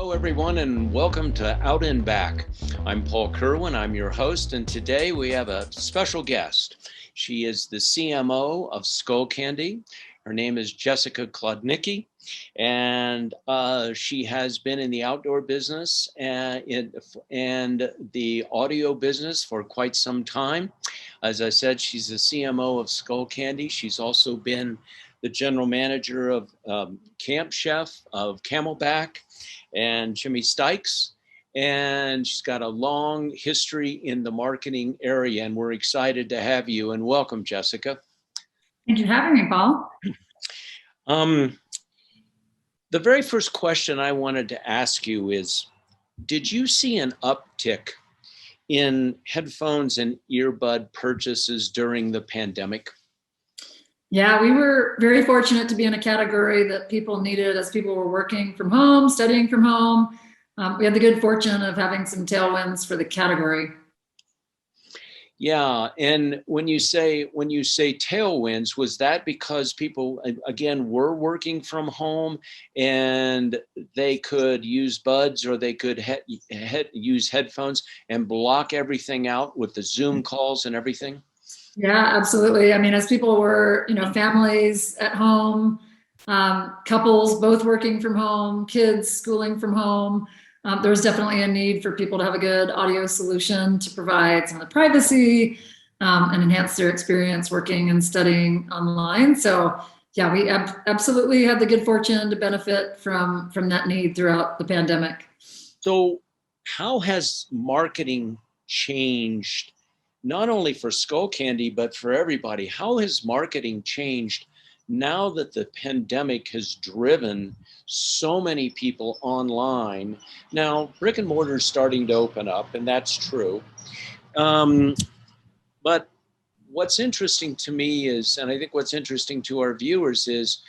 Hello, everyone, and welcome to Out and Back. I'm Paul Kerwin. I'm your host, and today we have a special guest. She is the CMO of Skullcandy. Her name is Jessica Klodnicki, and she has been in the outdoor business and the audio business for quite some time. As I said, she's the CMO of Skullcandy. She's also been the general manager of Camp Chef of Camelback and Jimmy Stykes. And she's got a long history in the marketing area, and we're excited to have you. And welcome, Jessica. Thank you for having me, Paul. The very first question I wanted to ask you is, did you see an uptick in headphones and earbud purchases during the pandemic? Yeah, we were very fortunate to be in a category that people needed as people were working from home, studying from home. We had the good fortune of having some tailwinds for the category. Yeah, and when you say tailwinds, was that because people again were working from home and they could use buds or they could use headphones and block everything out with the Zoom calls and everything? Yeah, absolutely. I mean, as people were, families at home, couples both working from home, kids schooling from home, there was definitely a need for people to have a good audio solution to provide some of the privacy and enhance their experience working and studying online. So yeah, we absolutely had the good fortune to benefit from that need throughout the pandemic. So how has marketing changed, not only for Skullcandy, but for everybody? How has marketing changed now that the pandemic has driven so many people online? Now, brick and mortar is starting to open up, and that's true. But what's interesting to me is, and I think what's interesting to our viewers is,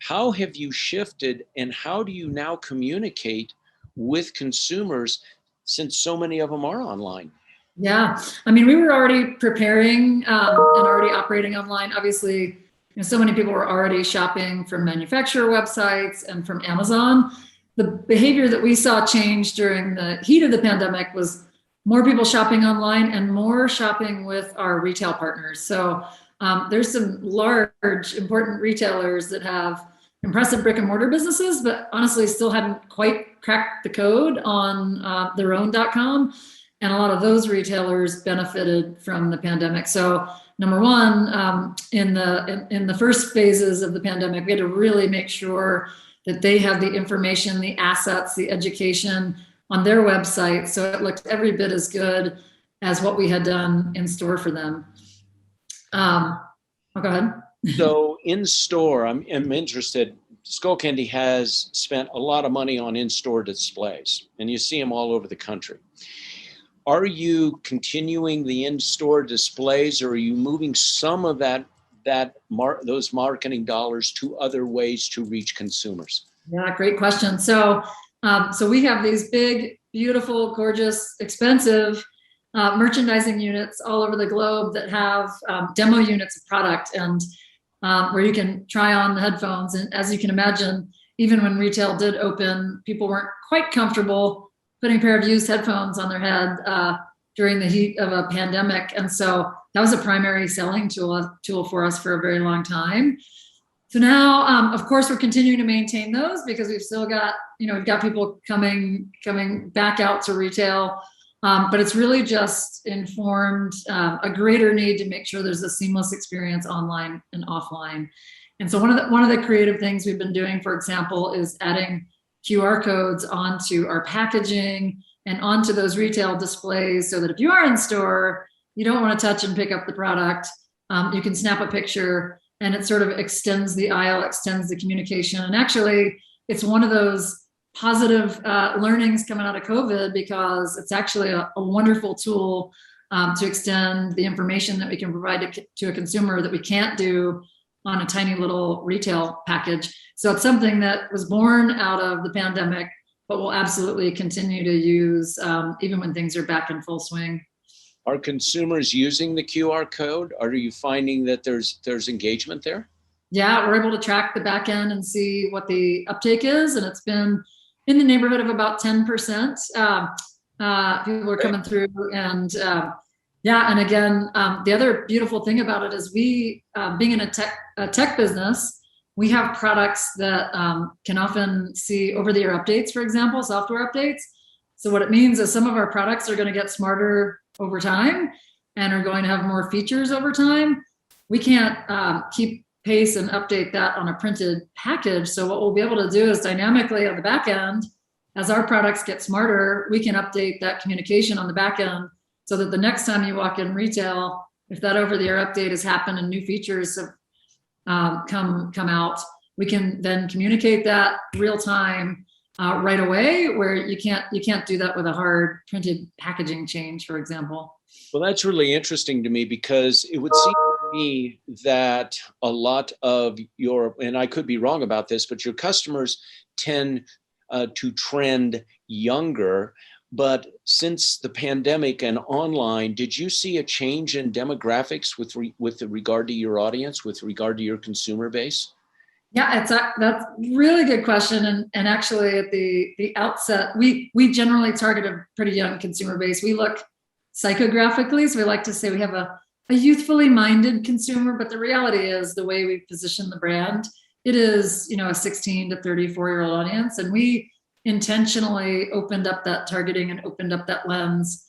how have you shifted and how do you now communicate with consumers since so many of them are online? Yeah, I mean, we were already preparing and already operating online. Obviously, so many people were already shopping from manufacturer websites and from Amazon. The behavior that we saw change during the heat of the pandemic was more people shopping online and more shopping with our retail partners. So there's some large, important retailers that have impressive brick and mortar businesses, but honestly still hadn't quite cracked the code on their own .com. And a lot of those retailers benefited from the pandemic. So number one, in the first phases of the pandemic, we had to really make sure that they had the information, the assets, the education on their website, so it looked every bit as good as what we had done in store for them. Go ahead. So in store, I'm interested. Skullcandy has spent a lot of money on in-store displays, and you see them all over the country. Are you continuing the in-store displays, or are you moving some of those marketing dollars to other ways to reach consumers? Yeah, great question. So we have these big, beautiful, gorgeous, expensive merchandising units all over the globe that have demo units of product and where you can try on the headphones. And as you can imagine, even when retail did open, people weren't quite comfortable putting a pair of used headphones on their head during the heat of a pandemic. And so that was a primary selling tool for us for a very long time. So now, of course, we're continuing to maintain those because we've still got, we've got people coming back out to retail. But it's really just informed a greater need to make sure there's a seamless experience online and offline. And so one of the creative things we've been doing, for example, is adding QR codes onto our packaging and onto those retail displays so that if you are in store, you don't want to touch and pick up the product, you can snap a picture and it sort of extends the aisle, extends the communication. And actually, it's one of those positive learnings coming out of COVID because it's actually a wonderful tool to extend the information that we can provide to a consumer that we can't do on a tiny little retail package. So it's something that was born out of the pandemic, but we'll absolutely continue to use even when things are back in full swing. Are consumers using the QR code? Are you finding that there's engagement there? Yeah, we're able to track the back end and see what the uptake is, and it's been in the neighborhood of about 10%. People are coming through, and yeah, and again, the other beautiful thing about it is we, being in a tech business, we have products that can often see over-the-air updates, for example, software updates. So what it means is some of our products are going to get smarter over time and are going to have more features over time. We can't keep pace and update that on a printed package. So what we'll be able to do is dynamically on the back end, as our products get smarter, we can update that communication on the back end so that the next time you walk in retail, if that over-the-air update has happened and new features have come out, we can then communicate that real time right away, where you can't do that with a hard printed packaging change, for example. Well, that's really interesting to me, because it would seem to me that a lot of your, and I could be wrong about this, but your customers tend to trend younger. But since the pandemic and online, did you see a change in demographics with regard to your audience, with regard to your consumer base? Yeah, that's a really good question. And actually at the outset, we generally target a pretty young consumer base. We look psychographically, so we like to say we have a youthfully minded consumer, but the reality is the way we position the brand, it is, a 16 to 34-year-old audience. And we intentionally opened up that targeting and opened up that lens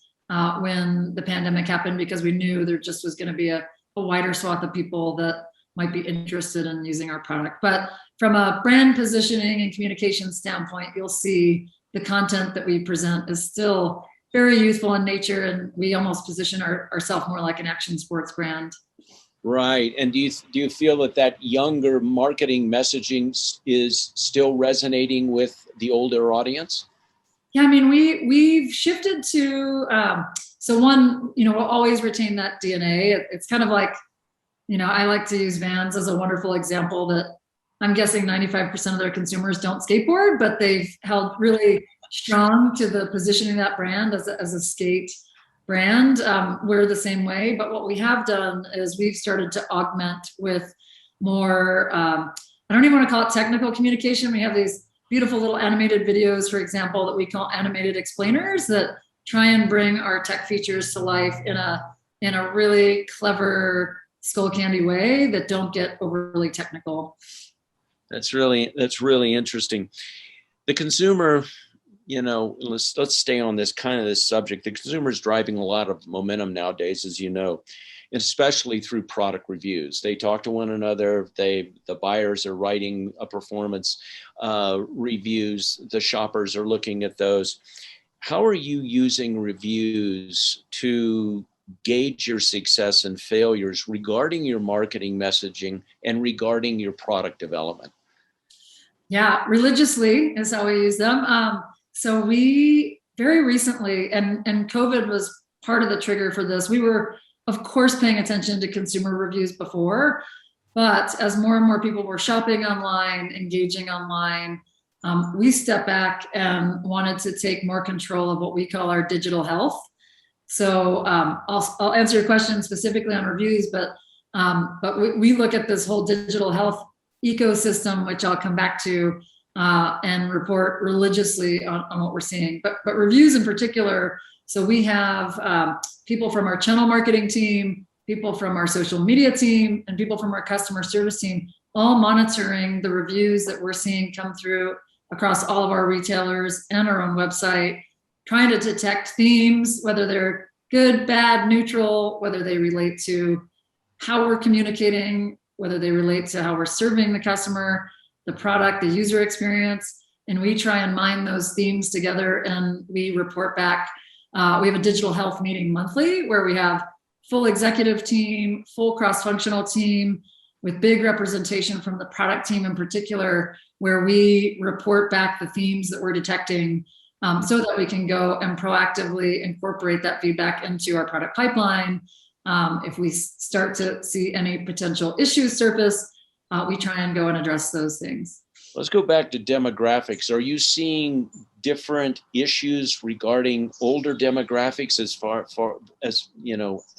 when the pandemic happened, because we knew there just was going to be a wider swath of people that might be interested in using our product. But from a brand positioning and communication standpoint, you'll see the content that we present is still very youthful in nature, and we almost position ourselves more like an action sports brand. Right. And do you feel that younger marketing messaging is still resonating with the older audience? Yeah, I mean, we've shifted to so one, we'll always retain that DNA. It's kind of like, I like to use Vans as a wonderful example that I'm guessing 95% of their consumers don't skateboard, but they've held really strong to the positioning of that brand as a skate brand. We're the same way, but what we have done is we've started to augment with more, I don't even want to call it technical communication. We have these beautiful little animated videos, for example, that we call animated explainers that try and bring our tech features to life in a really clever Skullcandy way that don't get overly technical. That's really interesting. The consumer, let's stay on this subject. The consumer is driving a lot of momentum nowadays, as you know, especially through product reviews. They talk to one another. The buyers are writing a performance reviews. The shoppers are looking at those. How are you using reviews to gauge your success and failures regarding your marketing messaging and regarding your product development? Yeah, religiously is how we use them. So we very recently, and COVID was part of the trigger for this, we were, of course, paying attention to consumer reviews before, but as more and more people were shopping online, engaging online, we stepped back and wanted to take more control of what we call our digital health. So I'll answer your question specifically on reviews, but we look at this whole digital health ecosystem, which I'll come back to, and report religiously on what we're seeing. But reviews in particular, so we have people from our channel marketing team, people from our social media team, and people from our customer service team, all monitoring the reviews that we're seeing come through across all of our retailers and our own website, trying to detect themes, whether they're good, bad, neutral, whether they relate to how we're communicating, whether they relate to how we're serving the customer, the product, the user experience. And we try and mine those themes together, and we report back. We have a digital health meeting monthly where we have full executive team, full cross-functional team with big representation from the product team in particular, where we report back the themes that we're detecting, so that we can go and proactively incorporate that feedback into our product pipeline. If we start to see any potential issues surface, we try and go and address those things. Let's go back to demographics. Are you seeing different issues regarding older demographics as far as,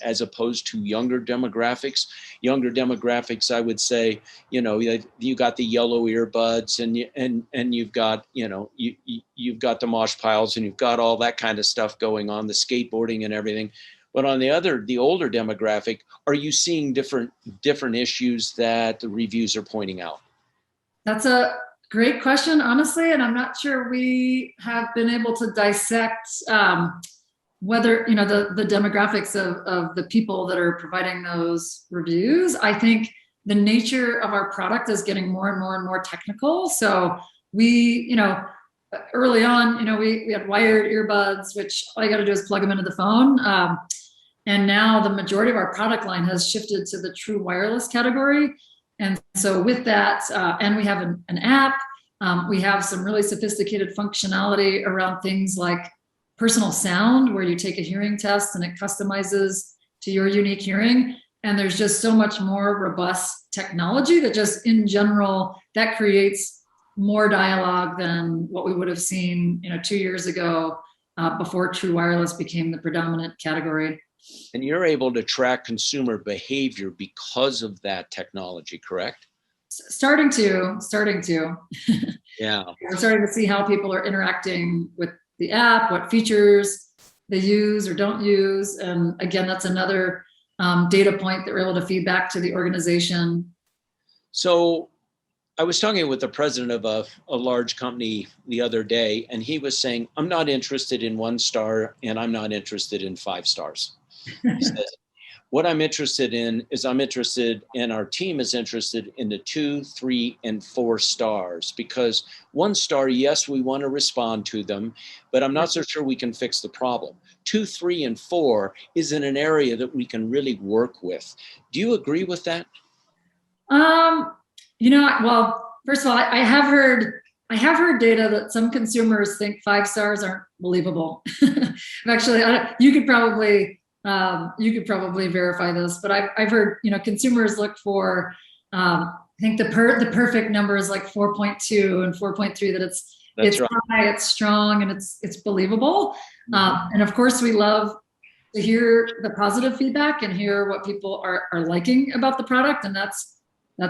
as opposed to younger demographics? Younger demographics, I would say, you got the yellow earbuds and you've got, you've got the mosh piles and you've got all that kind of stuff going on, the skateboarding and everything. But on the older demographic, are you seeing different issues that the reviews are pointing out? That's a great question, honestly, and I'm not sure we have been able to dissect whether, the demographics of the people that are providing those reviews. I think the nature of our product is getting more and more and more technical. So we, early on, we had wired earbuds, which all you got to do is plug them into the phone. And now the majority of our product line has shifted to the true wireless category. And so with that, and we have an app, we have some really sophisticated functionality around things like personal sound, where you take a hearing test and it customizes to your unique hearing. And there's just so much more robust technology that just in general, that creates more dialogue than what we would have seen, 2 years ago, before true wireless became the predominant category. And you're able to track consumer behavior because of that technology, correct? Starting to. Yeah. We're starting to see how people are interacting with the app, what features they use or don't use. And again, that's another data point that we're able to feed back to the organization. So I was talking with the president of a large company the other day, and he was saying, I'm not interested in 1 star and I'm not interested in 5 stars. He says, what I'm interested in is and our team is interested in the 2, 3, and 4 stars, because 1 star, yes, we want to respond to them, but I'm not so sure we can fix the problem. 2, 3, and 4 is in an area that we can really work with. Do you agree with that? Well, first of all, I have heard data that some consumers think 5 stars aren't believable. Actually, you could probably verify this, but I've heard, consumers look for, I think the perfect number is like 4.2 and 4.3, that it's right. High, it's strong, and it's believable. And of course, we love to hear the positive feedback and hear what people are liking about the product. And that's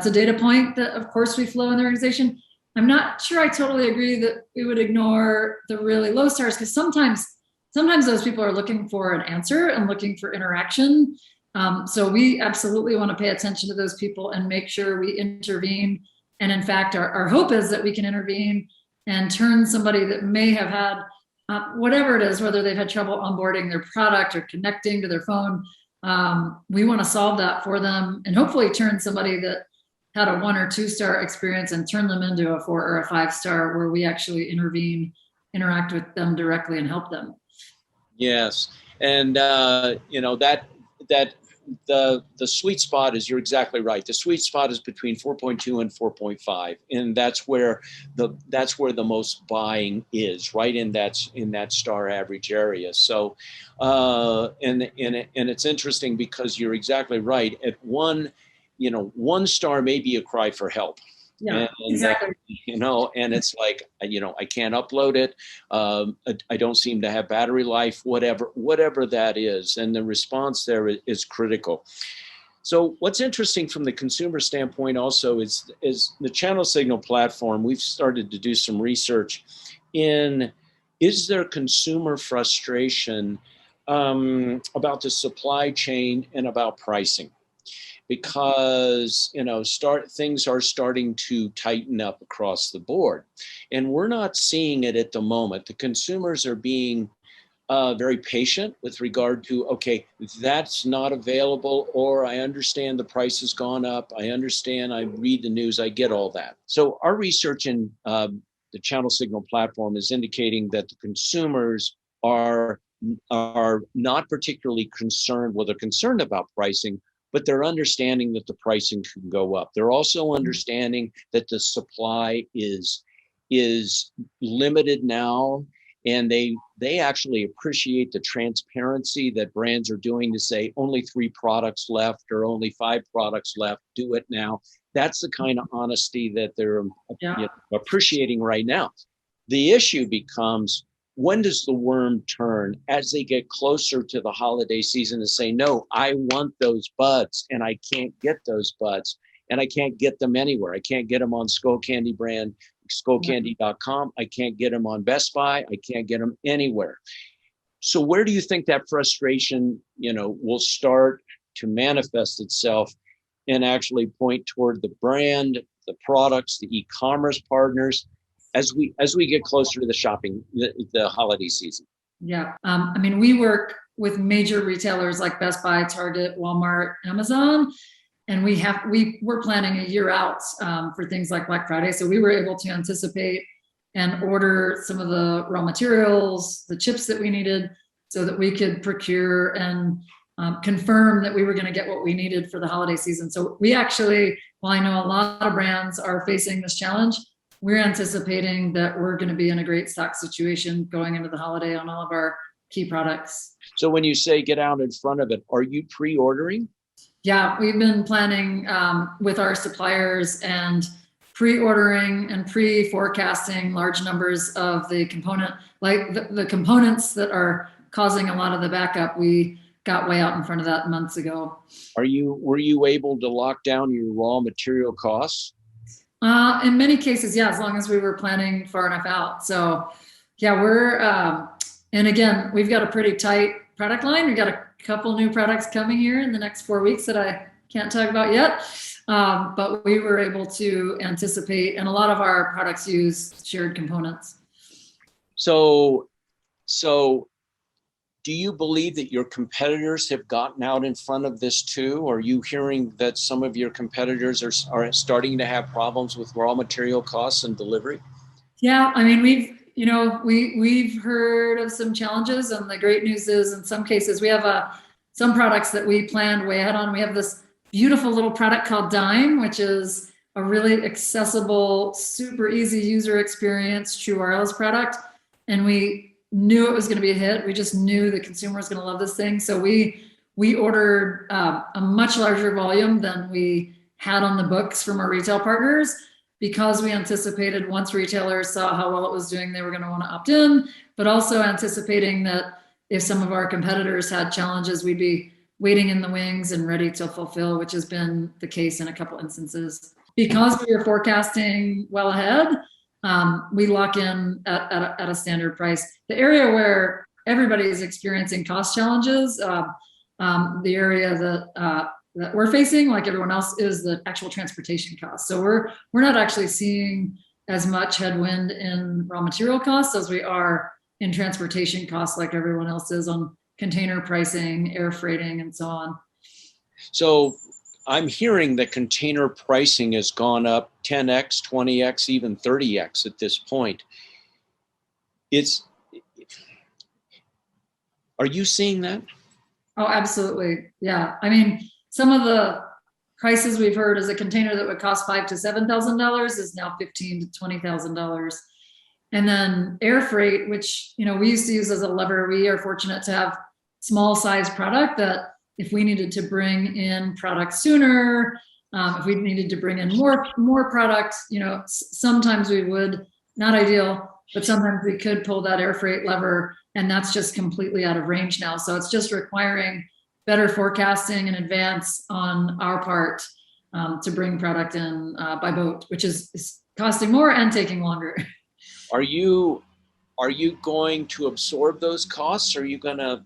a data point that, of course, we flow in the organization. I'm not sure I totally agree that we would ignore the really low stars, because sometimes those people are looking for an answer and looking for interaction. So we absolutely want to pay attention to those people and make sure we intervene. And in fact, our hope is that we can intervene and turn somebody that may have had whatever it is, whether they've had trouble onboarding their product or connecting to their phone. We want to solve that for them and hopefully turn somebody that had a 1 or 2 star experience and turn them into a 4 or a 5 star, where we actually intervene, interact with them directly, and help them. Yes, and the sweet spot is, you're exactly right. The sweet spot is between 4.2 and 4.5, and that's where the most buying is, right in that star average area. So, and it's interesting because you're exactly right. At 1 star may be a cry for help. Yeah, exactly. And it's like, I can't upload it. I don't seem to have battery life, whatever that is. And the response there is critical. So what's interesting from the consumer standpoint also is the channel signal platform. We've started to do some research is there consumer frustration about the supply chain and about pricing? Because things are starting to tighten up across the board, and we're not seeing it at the moment. The consumers are being very patient with regard to, okay, that's not available, or I understand the price has gone up. I understand. I read the news. I get all that. So our research in the channel signal platform is indicating that the consumers are not particularly concerned. Well, they're concerned about pricing, but they're understanding that the pricing can go up. They're also understanding that the supply is limited now, and they actually appreciate the transparency that brands are doing to say only 3 products left or only 5 products left, do it now. That's the kind of honesty that they're Yeah. appreciating right now. The issue becomes, when does the worm turn as they get closer to the holiday season and say, no, I want those buds and I can't get those buds and I can't get them anywhere. I can't get them on Skullcandy brand, skullcandy.com. I can't get them on Best Buy. I can't get them anywhere. So where do you think that frustration, will start to manifest itself and actually point toward the brand, the products, the e-commerce partners, as we get closer to the holiday season? Yeah. I mean, we work with major retailers like Best Buy, Target, Walmart, Amazon, and we're planning a year out for things like Black Friday. So we were able to anticipate and order some of the raw materials, the chips that we needed, so that we could procure and confirm that we were going to get what we needed for the holiday season. So we actually, while I know a lot of brands are facing this challenge, we're anticipating that we're going to be in a great stock situation going into the holiday on all of our key products. So when you say get out in front of it, are you pre-ordering? Yeah, we've been planning with our suppliers and pre-ordering and pre-forecasting large numbers of the component, like the components that are causing a lot of the backup. We got way out in front of that months ago. Were you able to lock down your raw material costs? In many cases, yeah, as long as we were planning far enough out. So yeah, and again, we've got a pretty tight product line. We've got a couple new products coming here in the next 4 weeks that I can't talk about yet. But we were able to anticipate, and a lot of our products use shared components. So do you believe that your competitors have gotten out in front of this too? Are you hearing that some of your competitors are starting to have problems with raw material costs and delivery? Yeah, I mean, we've heard of some challenges, and the great news is in some cases we have some products that we planned way ahead on. We have this beautiful little product called Dime, which is a really accessible, super easy user experience, true wireless product. And we knew it was going to be a hit. We just knew the consumer was going to love this thing. So we ordered a much larger volume than we had on the books from our retail partners, because we anticipated once retailers saw how well it was doing, they were going to want to opt in, but also anticipating that if some of our competitors had challenges, we'd be waiting in the wings and ready to fulfill, which has been the case in a couple instances. Because we were forecasting well ahead, we lock in at a standard price. The area where everybody is experiencing cost challenges, the area that we're facing, like everyone else, is the actual transportation costs. So we're not actually seeing as much headwind in raw material costs as we are in transportation costs, like everyone else is on container pricing, air freighting, and so on. So I'm hearing that container pricing has gone up 10x, 20x, even 30x at this point. Are you seeing that? Oh, absolutely. Yeah. I mean, some of the prices we've heard is a container that would cost $5,000 to $7,000 is now $15,000 to $20,000. And then air freight, which, we used to use as a lever. We are fortunate to have small size product that if we needed to bring in product sooner, if we needed to bring in more product, sometimes we would, not ideal, but sometimes we could pull that air freight lever, and that's just completely out of range now. So it's just requiring better forecasting in advance on our part to bring product in by boat, which is costing more and taking longer. Are you going to absorb those costs? Or are you going to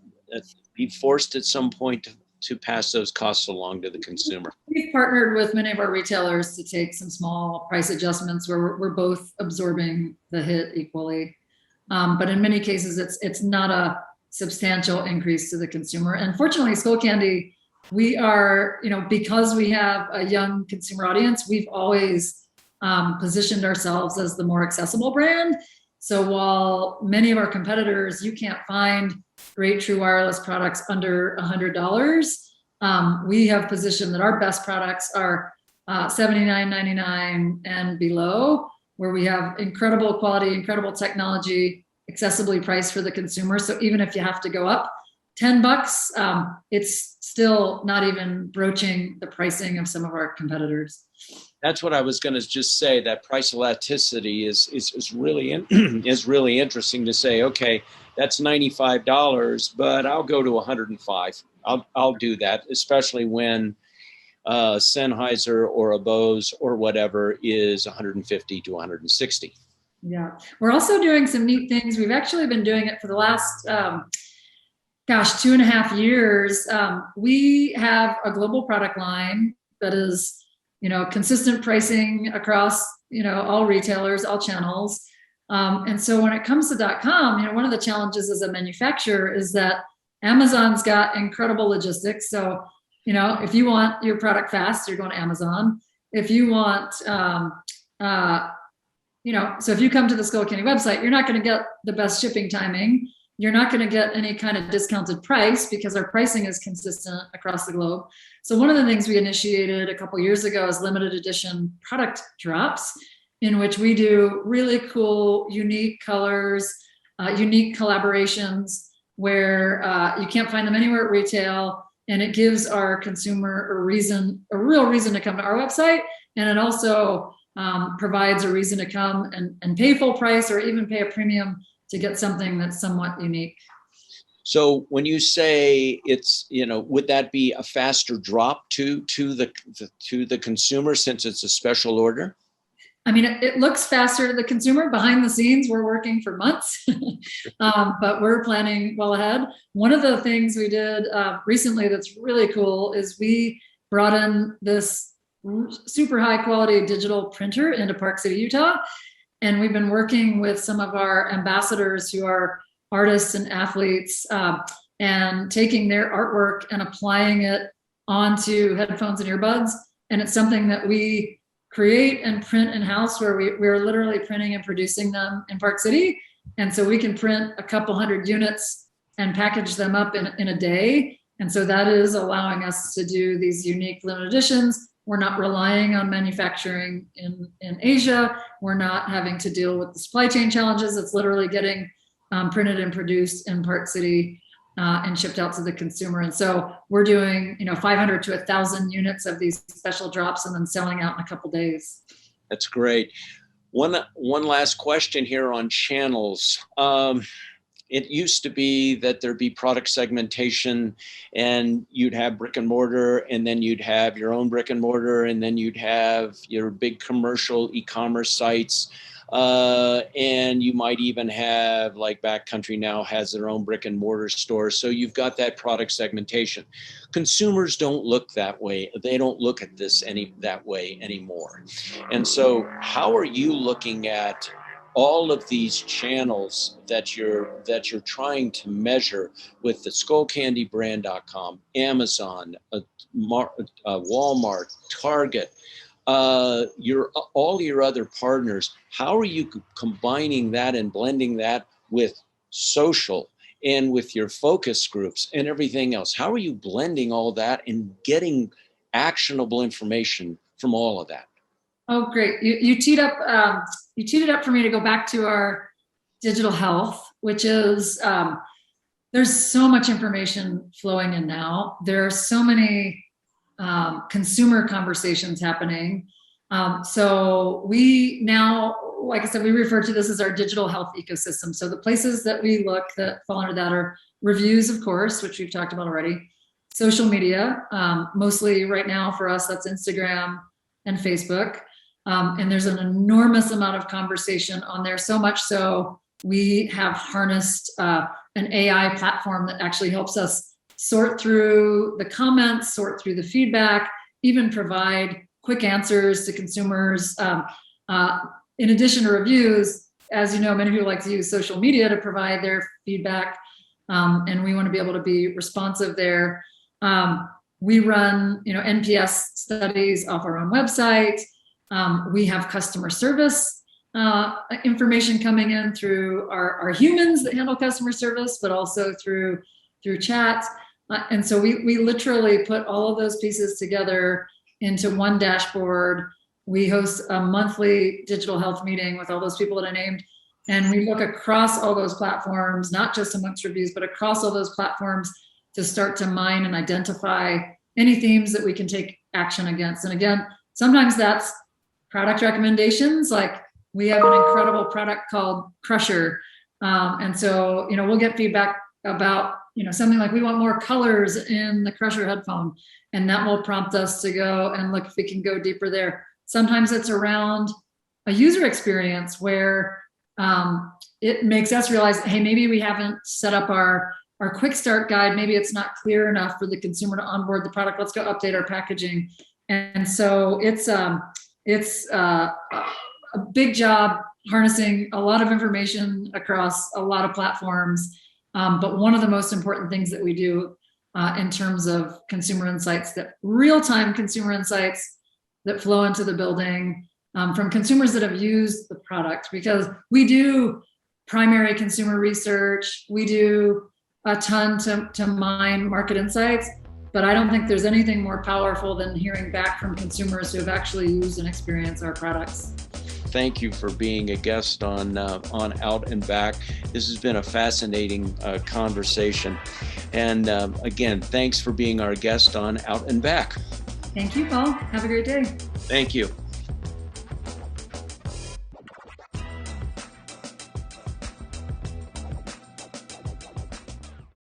be forced at some point to pass those costs along to the consumer? We've partnered with many of our retailers to take some small price adjustments where we're both absorbing the hit equally. But in many cases, it's not a substantial increase to the consumer. And fortunately, Skullcandy, we are, because we have a young consumer audience, we've always positioned ourselves as the more accessible brand. So while many of our competitors, you can't find great true wireless products under $100, we have positioned that our best products are $79.99 and below, where we have incredible quality, incredible technology, accessibly priced for the consumer. So even if you have to go up $10, it's still not even broaching the pricing of some of our competitors. That's what I was going to just say. That price elasticity is really is really interesting to say. Okay, that's $95, but I'll go to 105. I'll do that, especially when Sennheiser or a Bose or whatever is 150 to 160. Yeah, we're also doing some neat things. We've actually been doing it for the last 2.5 years. We have a global product line that is, consistent pricing across, all retailers, all channels. And so when it comes to .com, one of the challenges as a manufacturer is that Amazon's got incredible logistics. So, if you want your product fast, you're going to Amazon. If you want, so if you come to the Skullcandy website, you're not going to get the best shipping timing. You're not going to get any kind of discounted price because our pricing is consistent across the globe. So one of the things we initiated a couple years ago is limited edition product drops, in which we do really cool, unique colors, unique collaborations where you can't find them anywhere at retail. And it gives our consumer a real reason to come to our website. And it also provides a reason to come and pay full price or even pay a premium to get something that's somewhat unique. So when you say it's, would that be a faster drop to the consumer since it's a special order? I mean, it looks faster to the consumer. Behind the scenes, we're working for months, but we're planning well ahead. One of the things we did recently that's really cool is we brought in this super high quality digital printer into Park City, Utah. And we've been working with some of our ambassadors who are artists and athletes and taking their artwork and applying it onto headphones and earbuds. And it's something that we create and print in-house where we're literally printing and producing them in Park City. And so we can print a couple hundred units and package them up in a day. And so that is allowing us to do these unique limited editions. We're not relying on manufacturing in Asia. We're not having to deal with the supply chain challenges. It's literally getting printed and produced in Park City and shipped out to the consumer. And so we're doing, 500 to 1,000 units of these special drops and then selling out in a couple days. That's great. One last question here on channels. It used to be that there'd be product segmentation and you'd have brick and mortar, and then you'd have your own brick and mortar, and then you'd have your big commercial e-commerce sites. And you might even have, like Backcountry now has their own brick and mortar store. So you've got that product segmentation. Consumers don't look that way. They don't look at this that way anymore. And so how are you looking at all of these channels that you're trying to measure with the skullcandybrand.com, Amazon, Walmart, Target, all your other partners? How are you combining that and blending that with social and with your focus groups and everything else? How are you blending all that and getting actionable information from all of that? Oh, great. You teed it up for me to go back to our digital health, which is, there's so much information flowing in now. There are so many consumer conversations happening. So we now, like I said, we refer to this as our digital health ecosystem. So the places that we look that fall under that are reviews, of course, which we've talked about already, social media, mostly right now for us, that's Instagram and Facebook. And there's an enormous amount of conversation on there, so much so we have harnessed an AI platform that actually helps us sort through the comments, sort through the feedback, even provide quick answers to consumers. In addition to reviews, as you know, many people like to use social media to provide their feedback, and we want to be able to be responsive there. We run, NPS studies off our own website. We have customer service information coming in through our humans that handle customer service, but also through chat. And so we literally put all of those pieces together into one dashboard. We host a monthly digital health meeting with all those people that I named. And we look across all those platforms, not just amongst reviews, but across all those platforms to start to mine and identify any themes that we can take action against. And again, sometimes that's product recommendations. Like we have an incredible product called Crusher. And so, we'll get feedback about, something like we want more colors in the Crusher headphone, and that will prompt us to go and look if we can go deeper there. Sometimes it's around a user experience where it makes us realize, hey, maybe we haven't set up our quick start guide. Maybe it's not clear enough for the consumer to onboard the product. Let's go update our packaging. And so it's a big job harnessing a lot of information across a lot of platforms. But one of the most important things that we do in terms of consumer insights, that real-time consumer insights that flow into the building from consumers that have used the product, because we do primary consumer research, we do a ton to mine market insights, but I don't think there's anything more powerful than hearing back from consumers who have actually used and experienced our products. Thank you for being a guest on Out and Back. This has been a fascinating conversation. And again, thanks for being our guest on Out and Back. Thank you, Paul. Have a great day. Thank you.